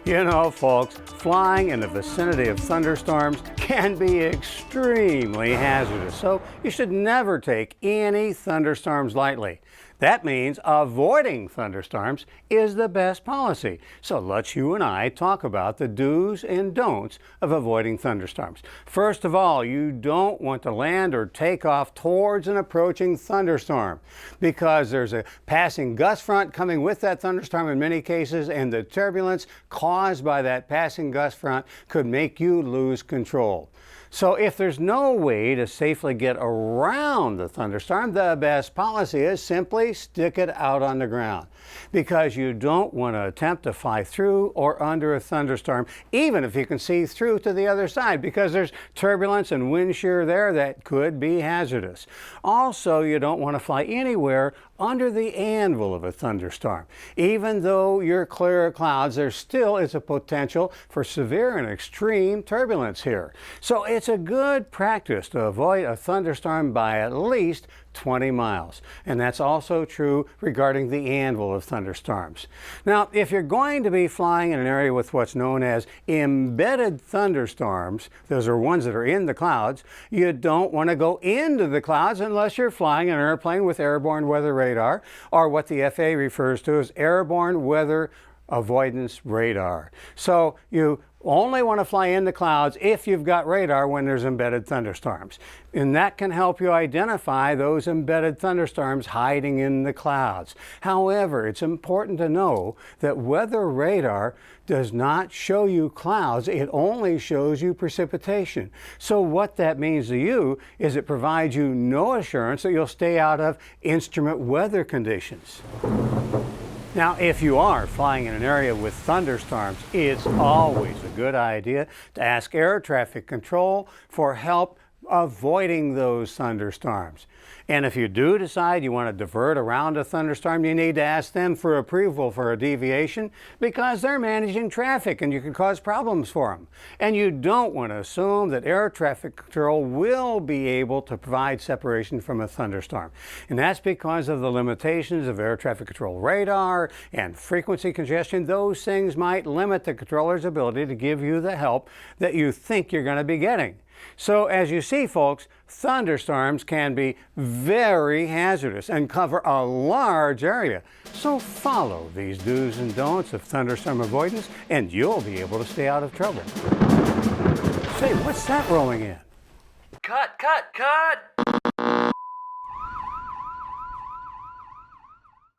You know, folks, flying in the vicinity of thunderstorms can be extremely hazardous, so you should never take any thunderstorms lightly. That means avoiding thunderstorms is the best policy. So let's you and I talk about the do's and don'ts of avoiding thunderstorms. First of all, you don't want to land or take off towards an approaching thunderstorm because there's a passing gust front coming with that thunderstorm in many cases, and the turbulence caused by that passing gust front could make you lose control. So if there's no way to safely get around the thunderstorm, the best policy is simply stick it out on the ground, because you don't want to attempt to fly through or under a thunderstorm, even if you can see through to the other side, because there's turbulence and wind shear there that could be hazardous. Also, you don't want to fly anywhere under the anvil of a thunderstorm. Even though you're clear of clouds, there still is a potential for severe and extreme turbulence here. So it's a good practice to avoid a thunderstorm by at least 20 miles. And that's also true regarding the anvil of thunderstorms. Now, if you're going to be flying in an area with what's known as embedded thunderstorms, those are ones that are in the clouds, you don't want to go into the clouds unless you're flying an airplane with airborne weather radar, or what the FAA refers to as airborne weather avoidance radar. So you only want to fly in the clouds if you've got radar when there's embedded thunderstorms. And that can help you identify those embedded thunderstorms hiding in the clouds. However, it's important to know that weather radar does not show you clouds, it only shows you precipitation. So what that means to you is it provides you no assurance that you'll stay out of instrument weather conditions. Now, if you are flying in an area with thunderstorms, it's always a good idea to ask air traffic control for help avoiding those thunderstorms. And if you do decide you want to divert around a thunderstorm, you need to ask them for approval for a deviation, because they're managing traffic and you can cause problems for them. And you don't want to assume that air traffic control will be able to provide separation from a thunderstorm. And that's because of the limitations of air traffic control radar and frequency congestion. Those things might limit the controller's ability to give you the help that you think you're going to be getting. So as you see, folks, thunderstorms can be very hazardous and cover a large area. So follow these do's and don'ts of thunderstorm avoidance and you'll be able to stay out of trouble. Say, what's that rolling in? Cut!